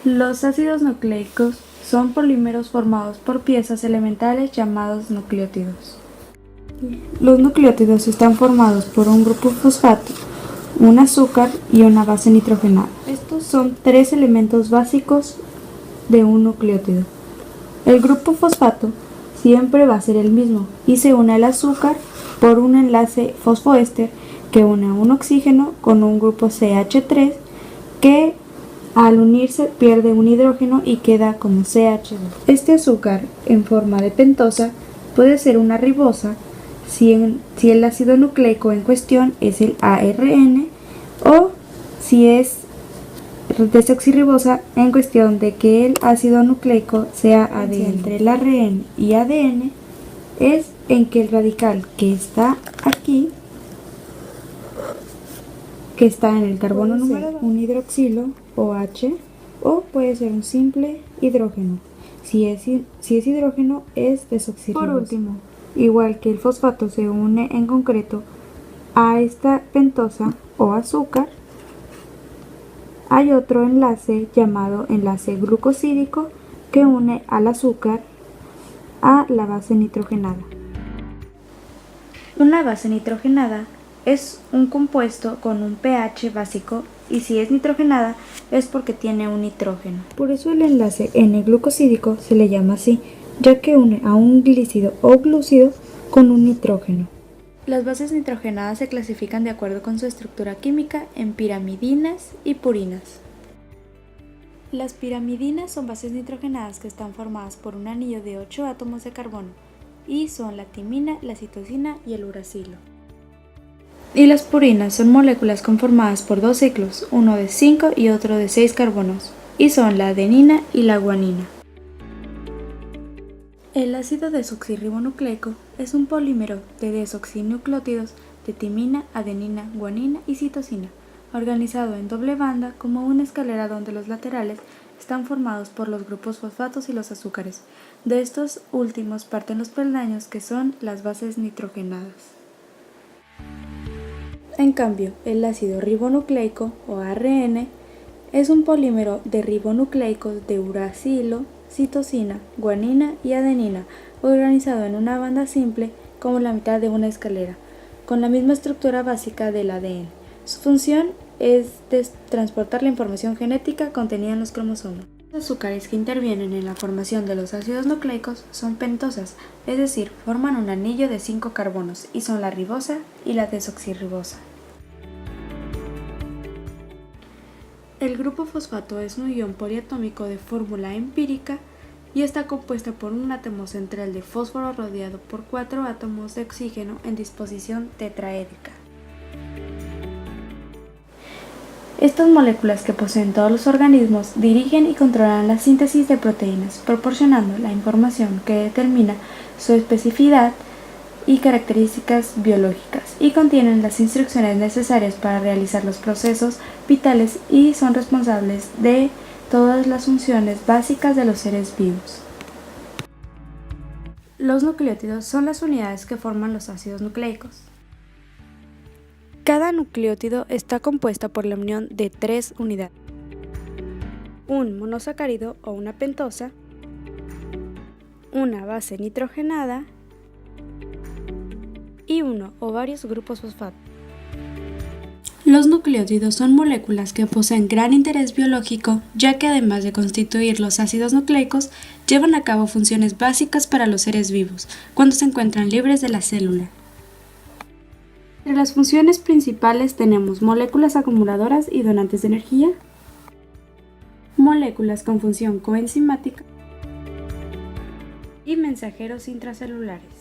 Los ácidos nucleicos son polímeros formados por piezas elementales llamados nucleótidos. Los nucleótidos están formados por un grupo fosfato, un azúcar y una base nitrogenada. Estos son tres elementos básicos de un nucleótido. El grupo fosfato siempre va a ser el mismo y se une al azúcar por un enlace fosfoéster que une a un oxígeno con un grupo CH3 que al unirse pierde un hidrógeno y queda como CH2. Este azúcar en forma de pentosa puede ser una ribosa si el ácido nucleico en cuestión es el ARN o si es desoxirribosa en cuestión de que el ácido nucleico sea ADN. Entre el ARN y ADN es en que el radical que está aquí, que está en el carbono número 2, un hidroxilo OH, o puede ser un simple hidrógeno. Si es hidrógeno es desoxirribosa. Por último, igual que el fosfato se une en concreto a esta pentosa o azúcar, hay otro enlace llamado enlace glucosídico que une al azúcar a la base nitrogenada. Una base nitrogenada es un compuesto con un pH básico y si es nitrogenada es porque tiene un nitrógeno. Por eso el enlace N-glucosídico se le llama así, ya que une a un glícido o glúcido con un nitrógeno. Las bases nitrogenadas se clasifican de acuerdo con su estructura química en pirimidinas y purinas. Las pirimidinas son bases nitrogenadas que están formadas por un anillo de 8 átomos de carbono y son la timina, la citosina y el uracilo. Y las purinas son moléculas conformadas por dos ciclos, uno de 5 y otro de 6 carbonos, y son la adenina y la guanina. El ácido desoxirribonucleico es un polímero de desoxinucleótidos de timina, adenina, guanina y citosina, organizado en doble banda como una escalera donde los laterales están formados por los grupos fosfatos y los azúcares. De estos últimos parten los peldaños que son las bases nitrogenadas. En cambio, el ácido ribonucleico o ARN es un polímero de ribonucleicos de uracilo, citosina, guanina y adenina, organizado en una banda simple como la mitad de una escalera, con la misma estructura básica del ADN. Su función es transportar la información genética contenida en los cromosomas. Los azúcares que intervienen en la formación de los ácidos nucleicos son pentosas, es decir, forman un anillo de 5 carbonos y son la ribosa y la desoxirribosa. El grupo fosfato es un ion poliatómico de fórmula empírica y está compuesta por un átomo central de fósforo rodeado por 4 átomos de oxígeno en disposición tetraédrica. Estas moléculas que poseen todos los organismos dirigen y controlan la síntesis de proteínas, proporcionando la información que determina su especificidad y características biológicas, y contienen las instrucciones necesarias para realizar los procesos vitales y son responsables de todas las funciones básicas de los seres vivos. Los nucleótidos son las unidades que forman los ácidos nucleicos. Cada nucleótido está compuesta por la unión de 3 unidades: un monosacárido o una pentosa, una base nitrogenada y uno o varios grupos fosfato. Los nucleótidos son moléculas que poseen gran interés biológico, ya que además de constituir los ácidos nucleicos, llevan a cabo funciones básicas para los seres vivos, cuando se encuentran libres de la célula. Entre las funciones principales tenemos moléculas acumuladoras y donantes de energía, moléculas con función coenzimática y mensajeros intracelulares.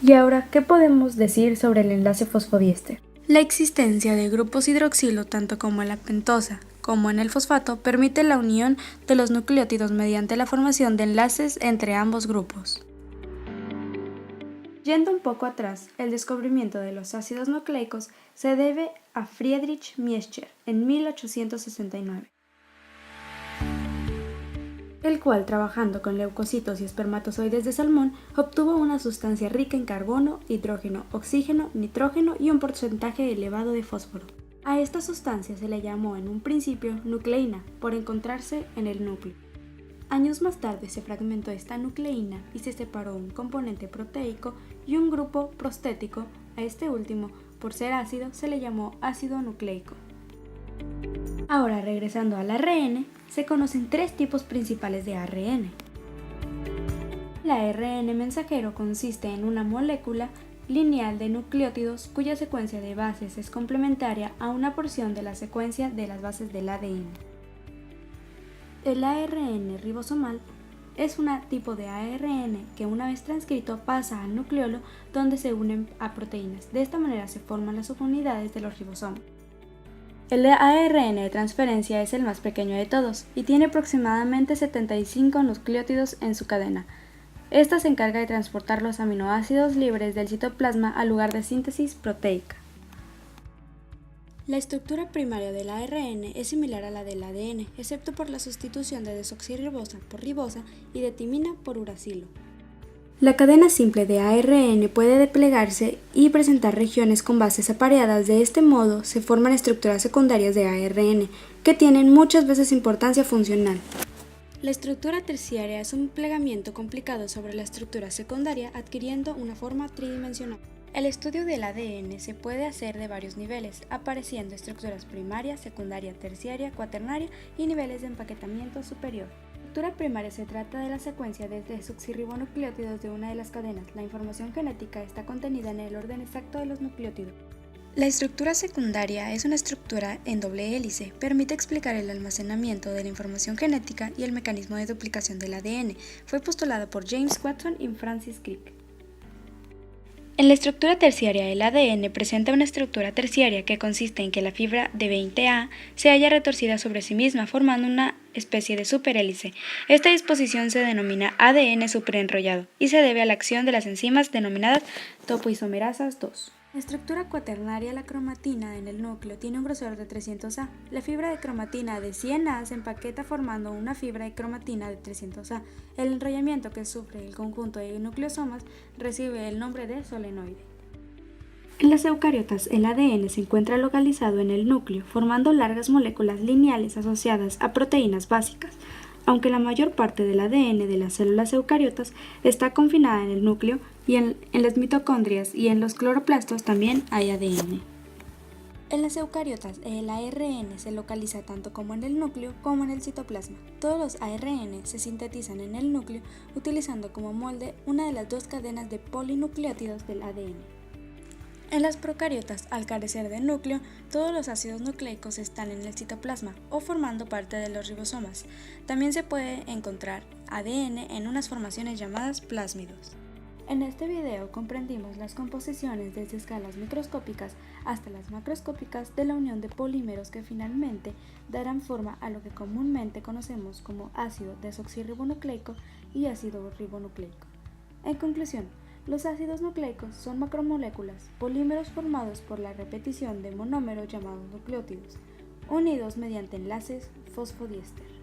Y ahora, ¿qué podemos decir sobre el enlace fosfodiéster? La existencia de grupos hidroxilo, tanto como en la pentosa como en el fosfato, permite la unión de los nucleótidos mediante la formación de enlaces entre ambos grupos. Yendo un poco atrás, el descubrimiento de los ácidos nucleicos se debe a Friedrich Miescher en 1869. El cual, trabajando con leucocitos y espermatozoides de salmón, obtuvo una sustancia rica en carbono, hidrógeno, oxígeno, nitrógeno y un porcentaje elevado de fósforo. A esta sustancia se le llamó en un principio nucleína por encontrarse en el núcleo. Años más tarde se fragmentó esta nucleína y se separó un componente proteico y un grupo prostético. A este último, por ser ácido, se le llamó ácido nucleico. Ahora, regresando al ARN, se conocen tres tipos principales de ARN. El ARN mensajero consiste en una molécula lineal de nucleótidos cuya secuencia de bases es complementaria a una porción de la secuencia de las bases del ADN. El ARN ribosomal es un tipo de ARN que una vez transcrito pasa al nucleolo donde se unen a proteínas. De esta manera se forman las subunidades de los ribosomas. El ARN de transferencia es el más pequeño de todos y tiene aproximadamente 75 nucleótidos en su cadena. Esta se encarga de transportar los aminoácidos libres del citoplasma al lugar de síntesis proteica. La estructura primaria del ARN es similar a la del ADN, excepto por la sustitución de desoxirribosa por ribosa y de timina por uracilo. La cadena simple de ARN puede desplegarse y presentar regiones con bases apareadas. De este modo, se forman estructuras secundarias de ARN, que tienen muchas veces importancia funcional. La estructura terciaria es un plegamiento complicado sobre la estructura secundaria, adquiriendo una forma tridimensional. El estudio del ADN se puede hacer de varios niveles, apareciendo estructuras primaria, secundaria, terciaria, cuaternaria y niveles de empaquetamiento superior. La estructura primaria se trata de la secuencia de desoxirribonucleótidos de una de las cadenas. La información genética está contenida en el orden exacto de los nucleótidos. La estructura secundaria es una estructura en doble hélice. Permite explicar el almacenamiento de la información genética y el mecanismo de duplicación del ADN. Fue postulado por James Watson y Francis Crick. En la estructura terciaria, el ADN presenta una estructura terciaria que consiste en que la fibra de 20A se halla retorcida sobre sí misma, formando una especie de superhélice. Esta disposición se denomina ADN superenrollado y se debe a la acción de las enzimas denominadas topoisomerasas 2. La estructura cuaternaria, la cromatina en el núcleo tiene un grosor de 300A. La fibra de cromatina de 100A se empaqueta formando una fibra de cromatina de 300A. El enrollamiento que sufre el conjunto de nucleosomas recibe el nombre de solenoide. En las eucariotas, el ADN se encuentra localizado en el núcleo, formando largas moléculas lineales asociadas a proteínas básicas. Aunque la mayor parte del ADN de las células eucariotas está confinada en el núcleo y en las mitocondrias y en los cloroplastos también hay ADN. En las eucariotas, el ARN se localiza tanto como en el núcleo como en el citoplasma. Todos los ARN se sintetizan en el núcleo utilizando como molde una de las dos cadenas de polinucleótidos del ADN. En las procariotas, al carecer de núcleo, todos los ácidos nucleicos están en el citoplasma o formando parte de los ribosomas. También se puede encontrar ADN en unas formaciones llamadas plásmidos. En este video comprendimos las composiciones desde escalas microscópicas hasta las macroscópicas de la unión de polímeros que finalmente darán forma a lo que comúnmente conocemos como ácido desoxirribonucleico y ácido ribonucleico. En conclusión, los ácidos nucleicos son macromoléculas, polímeros formados por la repetición de monómeros llamados nucleótidos, unidos mediante enlaces fosfodiéster.